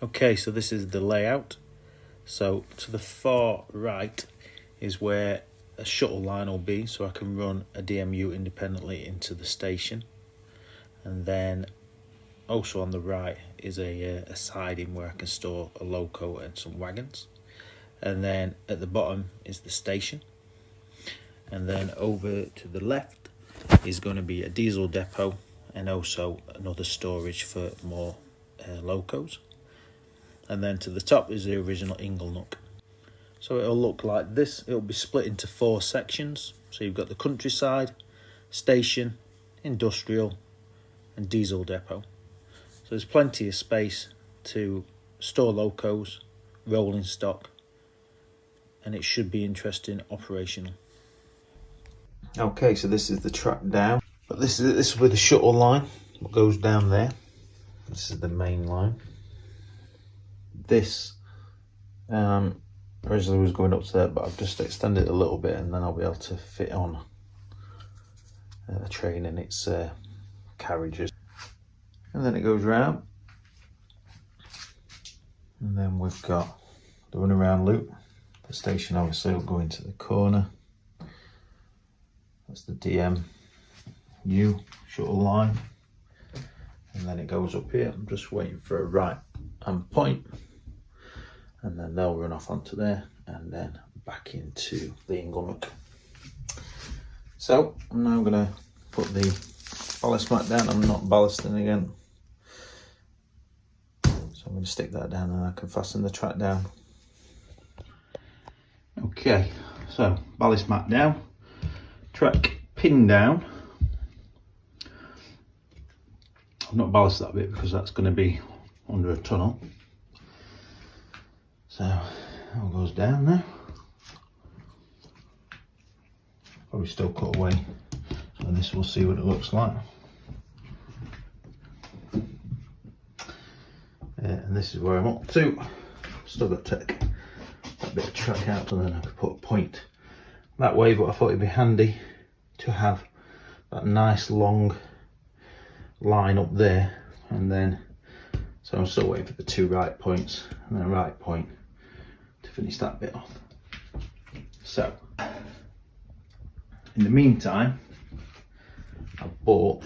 Okay, so this is the layout. So to the far right is where a shuttle line will be, so I can run a DMU independently into the station. And then also on the right is a siding where I can store a loco and some wagons. And then at the bottom is the station. And then over to the left is going to be a diesel depot and also another storage for more locos. And then to the top is the original Inglenook. So it'll look like this. It'll be split into 4 sections. So you've got the countryside, station, industrial and diesel depot. So there's plenty of space to store locos, rolling stock, and it should be interesting operational. Okay, so this is the track down. But this is where the shuttle line goes down there. This is the main line. This originally was going up to there, but I've just extended it a little bit, and then I'll be able to fit on a train and its carriages. And then it goes round, and then we've got the runaround loop. The station obviously will go into the corner. That's the DMU shuttle line, and then it goes up here. I'm just waiting for a right hand point, and then they'll run off onto there and then back into the Inglenook. So I'm now going to put the ballast mat down. I'm not ballasting again, so I'm going to stick that down and I can fasten the track down. Okay, so ballast mat down, track pin down. I've not ballasted that bit because that's going to be under a tunnel. So it all goes down now. Probably still cut away, so this we'll see what it looks like. And this is where I'm up to. Still got to take that bit of track out, and then I could put a point that way, but I thought it'd be handy to have that nice long line up there, and then so I'm still waiting for the 2 right points and then a right point to finish that bit off. So in the meantime, I bought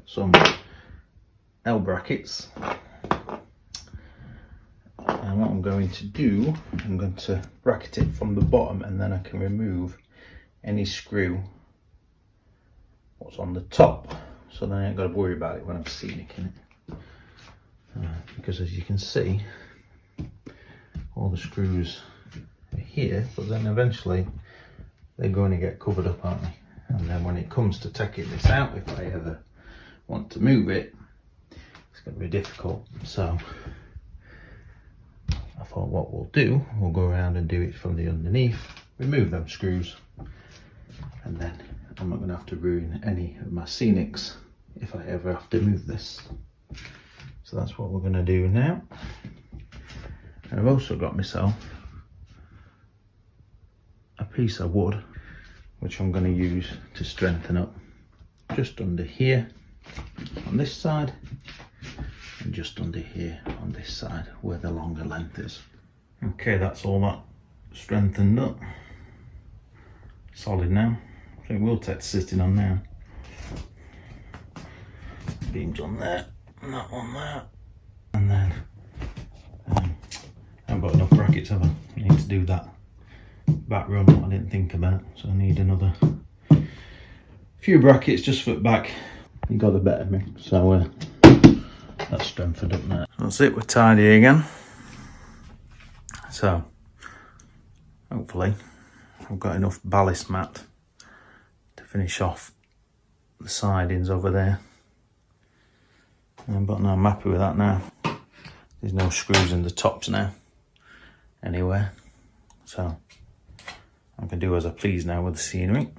some L brackets, and what I'm going to do, I'm going to bracket it from the bottom, and then I can remove any screw what's on the top, so then I ain't got to worry about it when I'm scenicking it. Because as you can see, all the screws are here, but then eventually they're going to get covered up, aren't they? And then when it comes to taking this out, if I ever want to move it, it's going to be difficult. So I thought what we'll do, we'll go around and do it from the underneath, remove them screws, and then I'm not going to have to ruin any of my scenics if I ever have to move this. So that's what we're going to do now. And I've also got myself a piece of wood which I'm going to use to strengthen up just under here on this side, and just under here on this side where the longer length is. Okay, that's all that strengthened up. Solid now. I think we'll take sitting on now. Beams on there, and that one there. And then I haven't got enough brackets, have I? I need to do that back run what I didn't think about, so I need another few brackets just for the back. You got the better of me, so that's strengthened up now. That's it, we're tidy again. So hopefully I've got enough ballast mat to finish off the sidings over there. But no, I'm happy with that now. There's no screws in the tops now anywhere, so I can do as I please now with the scenery.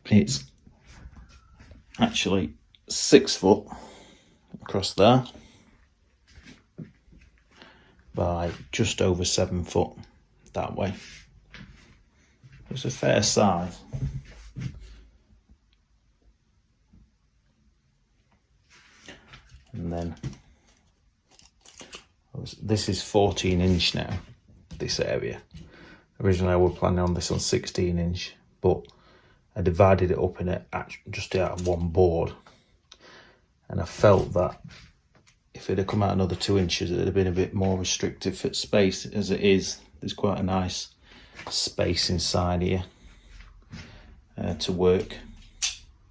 It's actually 6 foot across there by just over 7 foot that way. It's a fair size. And then this is 14 inch now, this area. Originally I was planning on this on 16 inch, but I divided it up in it just out of one board, and I felt that if it had come out another 2 inches, it would have been a bit more restrictive for space. As it is, there's quite a nice space inside here to work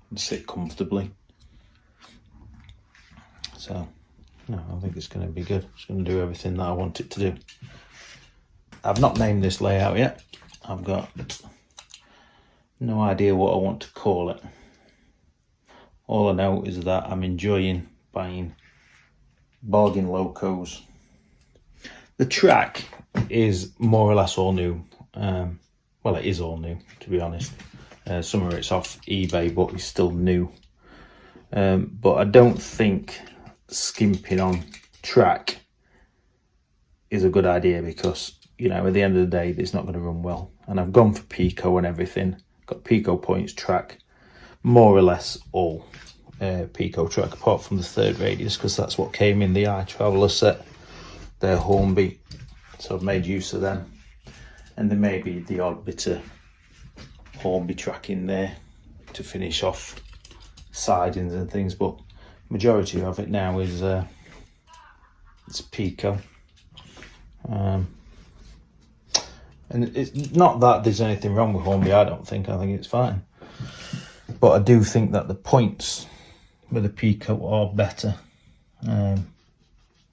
and sit comfortably. So, no, I think it's going to be good. It's going to do everything that I want it to do. I've not named this layout yet. I've got no idea what I want to call it. All I know is that I'm enjoying buying bargain locos. The track is more or less all new. Well, it is all new, to be honest. Some of it's off eBay, but it's still new. But I don't think skimping on track is a good idea, because, you know, at the end of the day, it's not going to run well. And I've gone for Pico and everything. Got Pico points track, more or less all Pico track, apart from the third radius, because that's what came in the iTraveller set. They're Hornby, so I've made use of them. And there may be the odd bit of Hornby track in there to finish off sidings and things, but majority of it now is it's Pico. And it's not that there's anything wrong with Hornby, I don't think. I think it's fine. But I do think that the points with the Pico are better.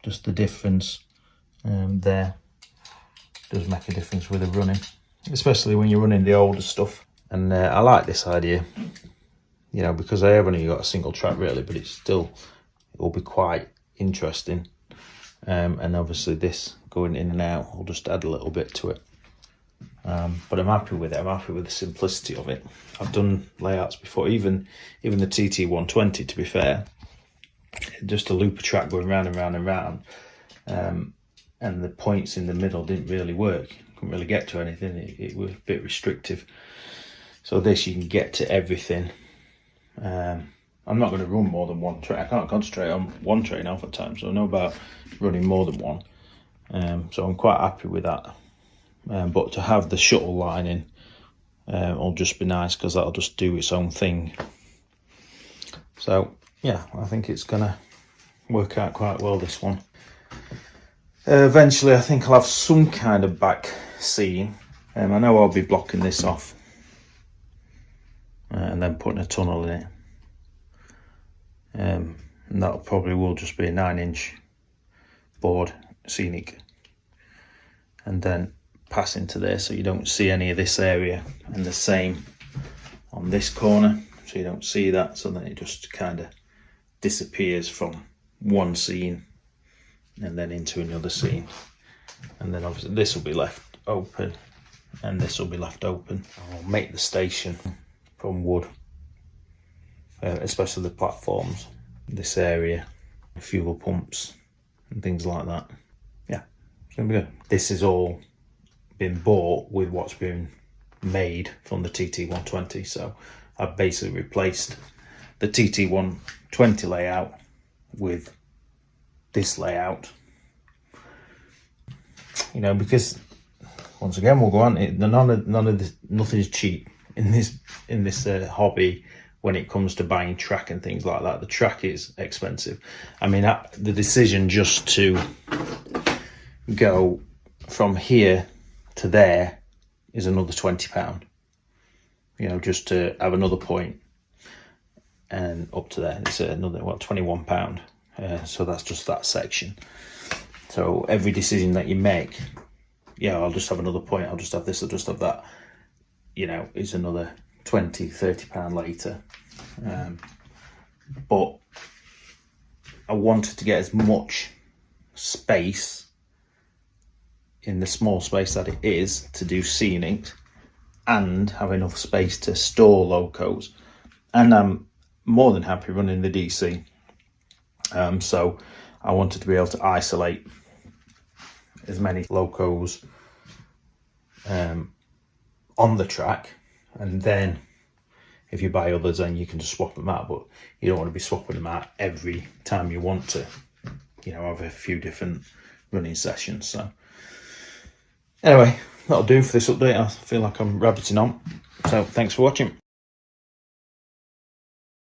Just the difference there does make a difference with the running, especially when you're running the older stuff. And I like this idea, you know, because I have only got a single track really, but it will be quite interesting. And obviously this going in and out will just add a little bit to it. But I'm happy with it. I'm happy with the simplicity of it. I've done layouts before, even the TT120, to be fair, just a looper track going round and round and round, and the points in the middle didn't really work. Couldn't really get to anything. It was a bit restrictive. So this, you can get to everything. I'm not going to run more than one track. I can't concentrate on one train half the time, so I know about running more than one. So I'm quite happy with that. But to have the shuttle lining will just be nice, because that'll just do its own thing. So yeah, I think it's gonna work out quite well, this one. Eventually I think I'll have some kind of back seam. I know I'll be blocking this off and then putting a tunnel in it. And that probably will just be a 9-inch board, scenic, and then pass into there so you don't see any of this area, and the same on this corner, so you don't see that, so then it just kind of disappears from one scene and then into another scene. And then obviously this will be left open and this will be left open. I'll make the station from wood, especially the platforms, this area, fuel pumps and things like that. Yeah, it's gonna be good. This is all been bought with what's been made from the TT120, so I've basically replaced the TT120 layout with this layout, you know, because once again we'll go on it, nothing is cheap in this hobby when it comes to buying track and things like that. The track is expensive. I mean, the decision just to go from here to there is another £20, you know, just to have another point, and up to there it's another £21. So that's just that section. So every decision that you make, yeah, I'll just have another point, I'll just have this, I'll just have that, you know, is another £20-30 later. But I wanted to get as much space in the small space that it is to do scenics, and have enough space to store locos, and I'm more than happy running the DC. So I wanted to be able to isolate as many locos on the track, and then if you buy others then you can just swap them out, but you don't want to be swapping them out every time you want to, you know, have a few different running sessions. So anyway, that'll do for this update. I feel like I'm rabbiting on. So thanks for watching.